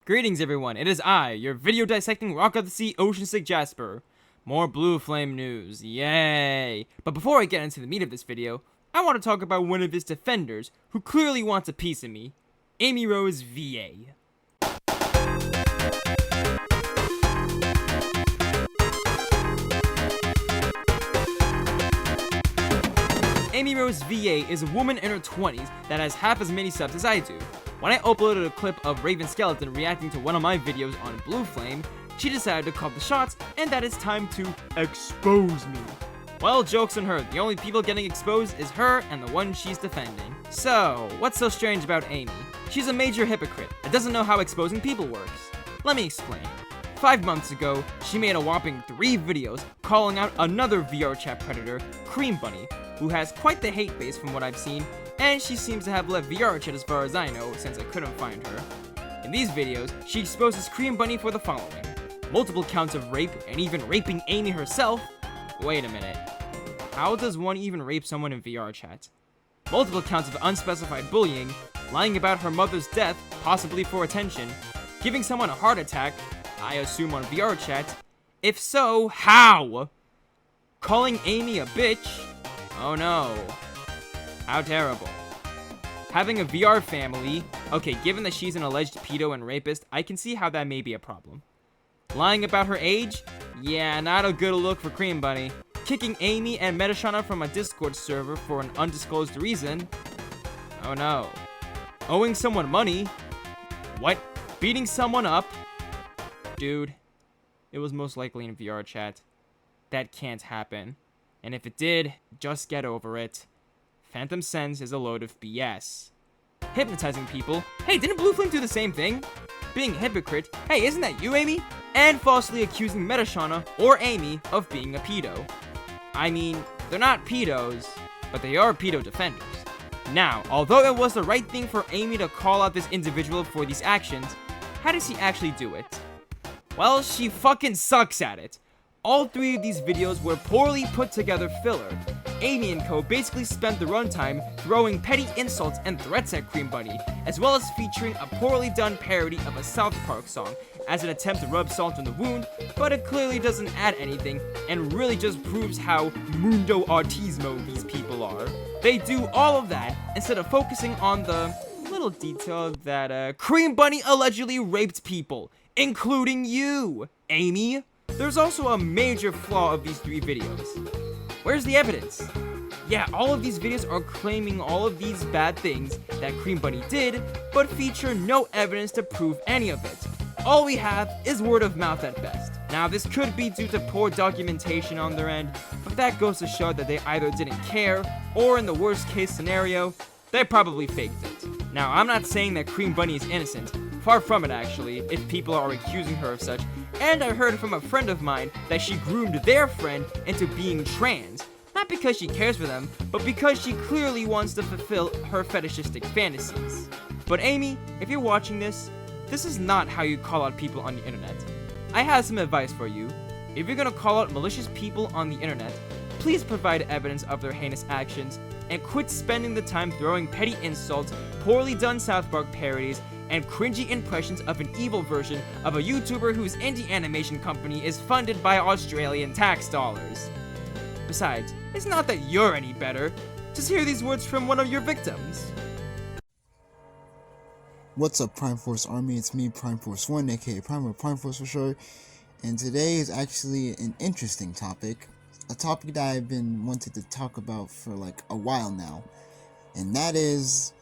Greetings everyone, it is I, your video dissecting Rock of the Sea Ocean Sick Jasper. More Blue Flame news, yay! But before I get into the meat of this video, I want to talk about one of his defenders who clearly wants a piece of me, Amy Rose VA. Amy Rose VA is a woman in her 20s that has half as many subs as I do. When I uploaded a clip of Raven Skeleton reacting to one of my videos on Blue Flame, she decided to call the shots and that it's time to expose me. Well, joke's on her, the only people getting exposed is her and the one she's defending. So, what's so strange about Amy? She's a major hypocrite that doesn't know how exposing people works. Let me explain. 5 months ago, she made a whopping 3 videos calling out another VR chat predator, Cream Bunny, who has quite the hate base from what I've seen, and she seems to have left VR chat as far as I know, since I couldn't find her. In these videos, she exposes Cream Bunny for the following: multiple counts of rape, and even raping Amy herself. Wait a minute. How does one even rape someone in VR chat? Multiple counts of unspecified bullying, lying about her mother's death, possibly for attention, giving someone a heart attack, I assume on VR chat. If so, how? Calling Amy a bitch? Oh no. How terrible. Having a VR family. Okay, given that she's an alleged pedo and rapist, I can see how that may be a problem. Lying about her age? Yeah, not a good look for Cream Bunny. Kicking Amy and Metashana from a Discord server for an undisclosed reason? Oh no. Owing someone money? What? Beating someone up? Dude, it was most likely in VR chat. That can't happen. And if it did, just get over it. Phantom Sense is a load of BS. Hypnotizing people. Hey, didn't Blue Flame do the same thing? Being a hypocrite. Hey, isn't that you, Amy? And falsely accusing Metashana or Amy of being a pedo. I mean, they're not pedos, but they are pedo defenders. Now, although it was the right thing for Amy to call out this individual for these actions, how does she actually do it? Well, she fucking sucks at it. All 3 of these videos were poorly put together filler. Amy and co basically spent the runtime throwing petty insults and threats at Cream Bunny, as well as featuring a poorly done parody of a South Park song as an attempt to rub salt in the wound, but it clearly doesn't add anything and really just proves how mundo autismo these people are. They do all of that instead of focusing on the little detail that Cream Bunny allegedly raped people, including you, Amy. There's also a major flaw of these 3 videos. Where's the evidence? Yeah, all of these videos are claiming all of these bad things that Cream Bunny did, but feature no evidence to prove any of it. All we have is word of mouth at best. Now, this could be due to poor documentation on their end, but that goes to show that they either didn't care, or in the worst case scenario, they probably faked it. Now, I'm not saying that Cream Bunny is innocent. Far from it, actually, if people are accusing her of such. And I heard from a friend of mine that she groomed their friend into being trans. Not because she cares for them, but because she clearly wants to fulfill her fetishistic fantasies. But Amy, if you're watching this, this is not how you call out people on the internet. I have some advice for you. If you're gonna call out malicious people on the internet, please provide evidence of their heinous actions, and quit spending the time throwing petty insults, poorly done South Park parodies, and cringy impressions of an evil version of a YouTuber whose indie animation company is funded by Australian tax dollars. Besides, it's not that you're any better. Just hear these words from one of your victims. What's up, Prime-Force Army? It's me, Prime-Force-1, aka Prime-Force for short. And today is actually an interesting topic. A topic that I've been wanting to talk about for like a while now. And that is...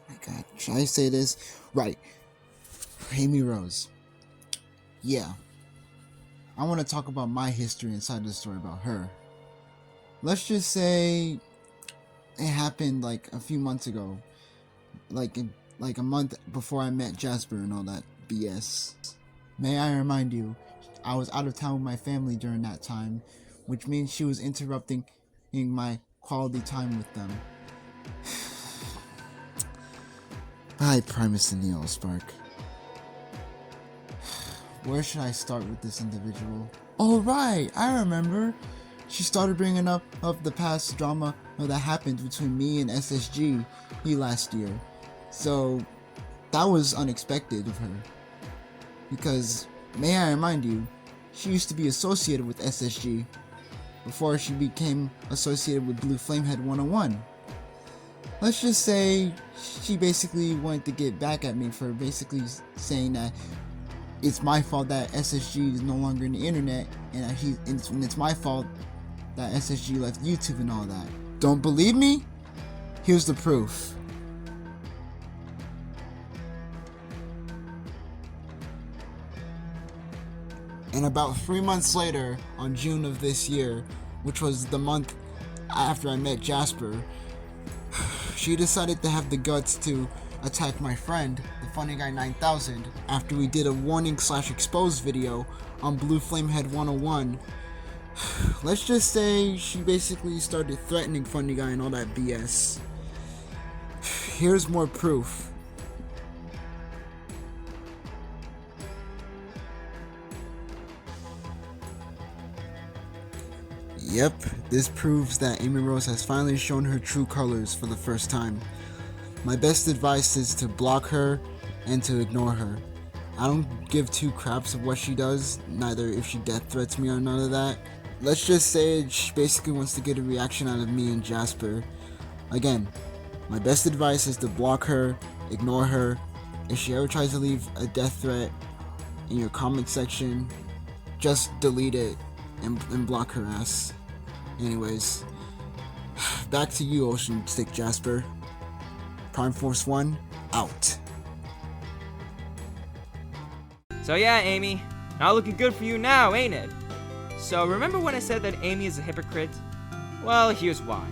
my god, should I say this? Right. Amy Rose. Yeah. I want to talk about my history inside the story about her. Let's just say it happened like a few months ago. Like a month before I met Jasper and all that BS. May I remind you, I was out of town with my family during that time, which means she was interrupting my quality time with them. Hi, Primus and Neo Spark. Where should I start with this individual? Oh right, I remember. She started bringing up the past drama that happened between me and SSG last year. So that was unexpected of her. Because, may I remind you, she used to be associated with SSG before she became associated with Blue Flamehead 101. Let's just say she basically wanted to get back at me for basically saying that it's my fault that SSG is no longer in the internet, and that it's my fault that SSG left YouTube and all that. Don't believe me? Here's the proof. And about 3 months later, on June of this year, which was the month after I met Jasper, she decided to have the guts to attack my friend, the Funny Guy 9000, after we did a warning/expose video on Blue Flamehead 101. Let's just say she basically started threatening Funny Guy and all that BS. Here's more proof. Yep, this proves that Amy Rose has finally shown her true colors for the first time. My best advice is to block her and to ignore her. I don't give two craps of what she does, neither if she death threats me or none of that. Let's just say she basically wants to get a reaction out of me and Jasper. Again, my best advice is to block her, ignore her. If she ever tries to leave a death threat in your comment section, just delete it and block her ass. Anyways, back to you, Ocean Stick Jasper. Prime-Force-1, out. So yeah, Amy, not looking good for you now, ain't it? So remember when I said that Amy is a hypocrite? Well, here's why.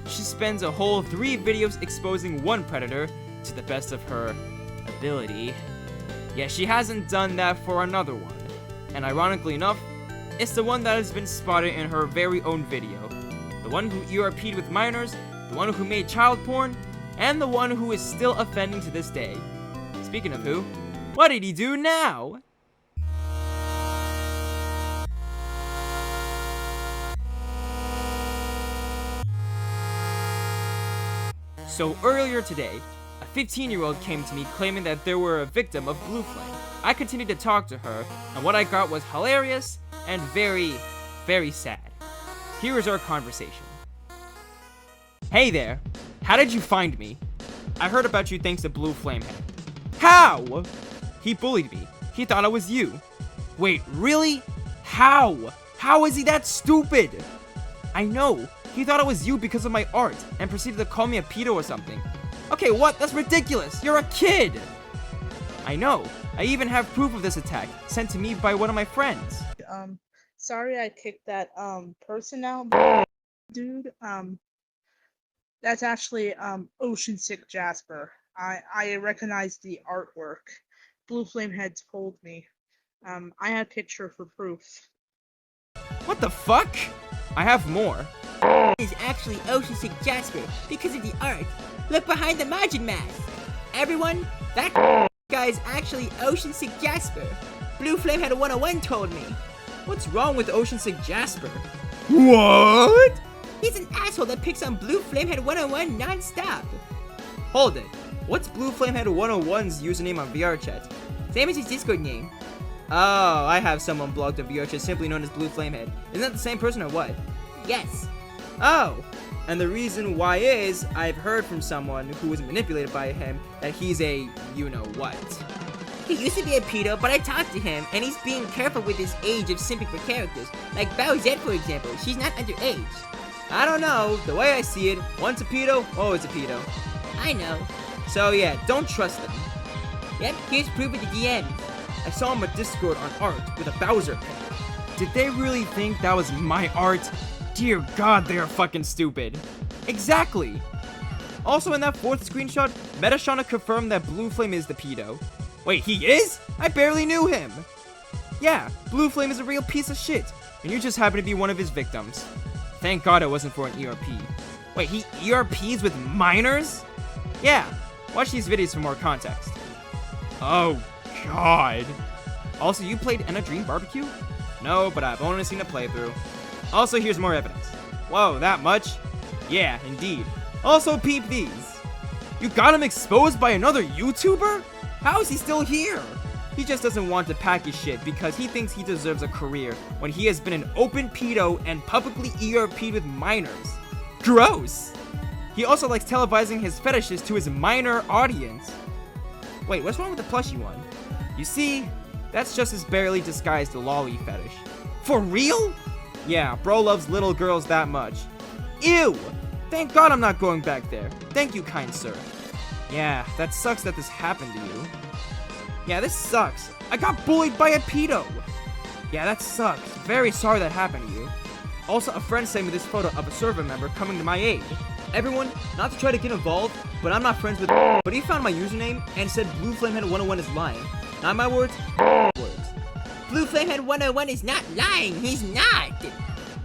She spends a whole 3 videos exposing one predator to the best of her ability. Yet she hasn't done that for another one. And ironically enough, it's the one that has been spotted in her very own video. The one who ERP'd with minors, the one who made child porn, and the one who is still offending to this day. Speaking of who, what did he do now? So earlier today, a 15-year-old came to me claiming that they were a victim of Blue Flame. I continued to talk to her, and what I got was hilarious and very, very sad. Here is our conversation. Hey there, how did you find me? I heard about you thanks to Blue Flamehead. How? He bullied me. He thought I was you. Wait, really? How? How is he that stupid? I know. He thought I was you because of my art and proceeded to call me a pedo or something. Okay, what? That's ridiculous. You're a kid. I know. I even have proof of this attack sent to me by one of my friends. Sorry I kicked that person out, dude. That's actually Ocean Sick Jasper. I recognize the artwork. Blue Flamehead told me. I have a picture for proof. What the fuck? I have more. Is actually Ocean Sick Jasper because of the art. Look behind the margin mask. Everyone, that guy is actually Ocean Sick Jasper. Blue Flamehead 101 told me. What's wrong with Ocean Sick Jasper? What? He's an asshole that picks on Blue Flamehead 101 non-stop. Hold it. What's Blue Flamehead 101's username on VRChat? Same as his Discord name. Oh, I have someone blocked on VRChat simply known as Blue Flamehead. Isn't that the same person or what? Yes. Oh, and the reason why is I've heard from someone who was manipulated by him that he's a you-know-what. He used to be a pedo, but I talked to him, and he's being careful with his age of simping for characters. Like Bowsette, for example. She's not underage. I don't know. The way I see it, once a pedo, always a pedo. I know. So yeah, don't trust them. Yep, here's proof of the DMs. I saw him on Discord on art with a Bowser pen. Did they really think that was my art? Dear God, they are fucking stupid. Exactly. Also in that 4th screenshot, Metashana confirmed that Blue Flame is the pedo. Wait, he is? I barely knew him. Yeah, Blue Flame is a real piece of shit, and you just happen to be one of his victims. Thank God it wasn't for an ERP. Wait, he ERPs with minors? Yeah, watch these videos for more context. Oh, God. Also, you played Enna Dream Barbecue? No, but I've only seen a playthrough. Also, here's more evidence. Whoa, that much? Yeah, indeed. Also, peep these. You got him exposed by another YouTuber? How is he still here? He just doesn't want to pack his shit because he thinks he deserves a career when he has been an open pedo and publicly ERP'd with minors. Gross! He also likes televising his fetishes to his minor audience. Wait, what's wrong with the plushie one? You see, that's just his barely disguised lolly fetish. For real? Yeah, bro loves little girls that much. Ew! Thank God I'm not going back there. Thank you, kind sir. Yeah, that sucks that this happened to you. Yeah, this sucks. I got bullied by a pedo. Yeah, that sucks. Very sorry that happened to you. Also, a friend sent me this photo of a server member coming to my aid. Everyone, not to try to get involved, but I'm not friends with but he found my username and said Blue Flamehead 101 is lying. Not my words, words. Blue Flamehead 101 is not lying. He's not.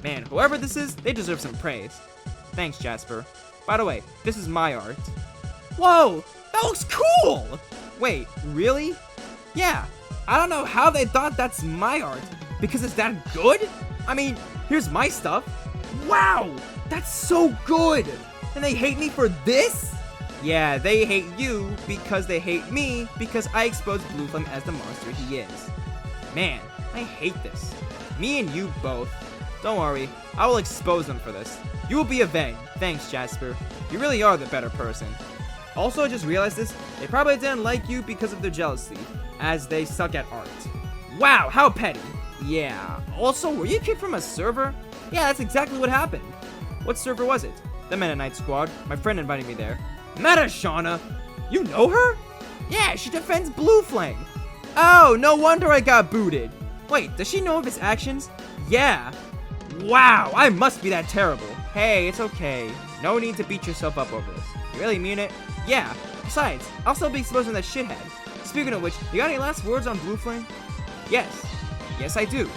Man, whoever this is, they deserve some praise. Thanks, Jasper. By the way, this is my art. Whoa, that looks cool! Wait, really? Yeah, I don't know how they thought that's my art, because it's that good? I mean, here's my stuff. Wow, that's so good! And they hate me for this? Yeah, they hate you because they hate me because I exposed Blue Flame as the monster he is. Man, I hate this. Me and you both. Don't worry, I will expose them for this. You will be avenged. Thanks, Jasper. You really are the better person. Also, I just realized this. They probably didn't like you because of their jealousy, as they suck at art. Wow, how petty. Yeah. Also, were you kicked from a server? Yeah, that's exactly what happened. What server was it? The Mennonite Squad. My friend invited me there. Meta Shauna? You know her? Yeah, she defends Blue Flame. Oh, no wonder I got booted. Wait, does she know of his actions? Yeah. Wow, I must be that terrible. Hey, it's okay. No need to beat yourself up over this. You really mean it? Yeah. Besides, I'll still be exposing that shithead. Speaking of which, you got any last words on Blue Flame? Yes. Yes, I do.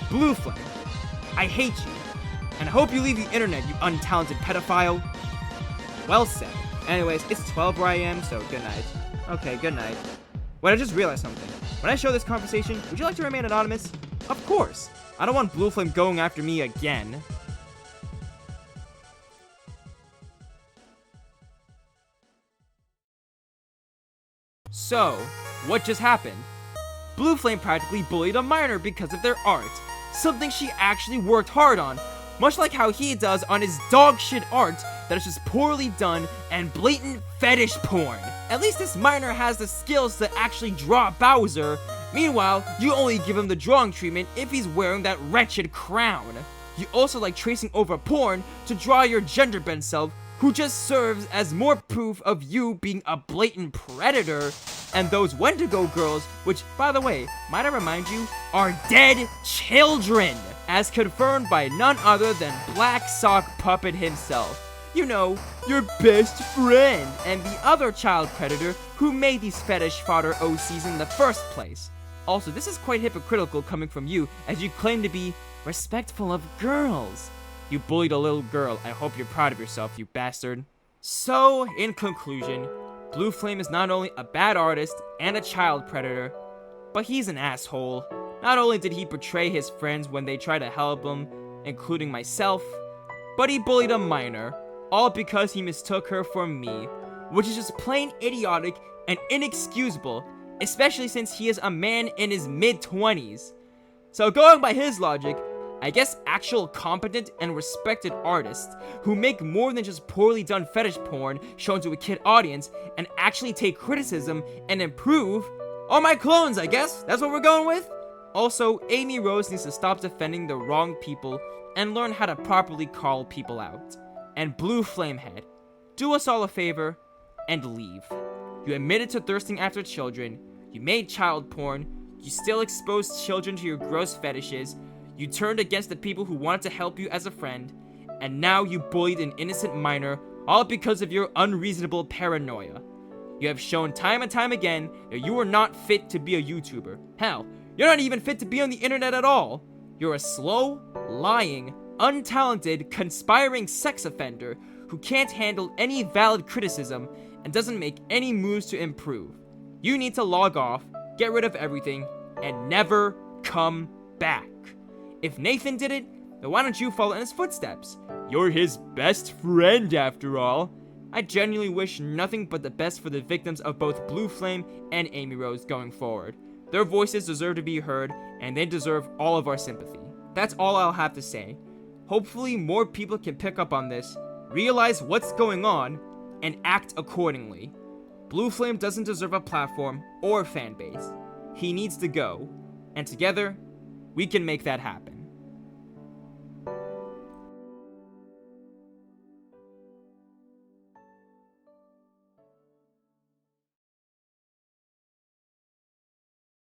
Blue Flame, I hate you. And I hope you leave the internet, you untalented pedophile. Well said. Anyways, it's 12 where I am, so good night. Okay, good night. Wait, I just realized something. When I show this conversation, would you like to remain anonymous? Of course. I don't want Blue Flame going after me again. So, what just happened? Blue Flame practically bullied a minor because of their art, something she actually worked hard on, much like how he does on his dog shit art that is just poorly done and blatant fetish porn. At least this minor has the skills to actually draw Bowser. Meanwhile, you only give him the drawing treatment if he's wearing that wretched crown. You also like tracing over porn to draw your gender-bent self, who just serves as more proof of you being a blatant predator, and those Wendigo girls, which, by the way, might I remind you, are dead children, as confirmed by none other than Black Sock Puppet himself. You know, your best friend, and the other child predator who made these fetish fodder OCs in the first place. Also, this is quite hypocritical coming from you, as you claim to be respectful of girls. You bullied a little girl. I hope you're proud of yourself, you bastard. So, in conclusion, Blue Flame is not only a bad artist and a child predator, but he's an asshole. Not only did he betray his friends when they tried to help him, including myself, but he bullied a minor, all because he mistook her for me, which is just plain idiotic and inexcusable, especially since he is a man in his mid-20s. So going by his logic, I guess actual competent and respected artists who make more than just poorly done fetish porn shown to a kid audience and actually take criticism and improve are my clones, I guess. That's what we're going with. Also, Amy Rose needs to stop defending the wrong people and learn how to properly call people out. And Blue Flamehead, do us all a favor and leave. You admitted to thirsting after children, you made child porn, you still exposed children to your gross fetishes, you turned against the people who wanted to help you as a friend, and now you bullied an innocent minor, all because of your unreasonable paranoia. You have shown time and time again that you are not fit to be a YouTuber. Hell, you're not even fit to be on the internet at all. You're a slow, lying, untalented, conspiring sex offender who can't handle any valid criticism and doesn't make any moves to improve. You need to log off, get rid of everything, and never come back. If Nathan did it, then why don't you follow in his footsteps? You're his best friend after all. I genuinely wish nothing but the best for the victims of both Blue Flame and Amy Rose going forward. Their voices deserve to be heard, and they deserve all of our sympathy. That's all I'll have to say. Hopefully more people can pick up on this, realize what's going on, and act accordingly. Blue Flame doesn't deserve a platform or fan base. He needs to go, and together, we can make that happen.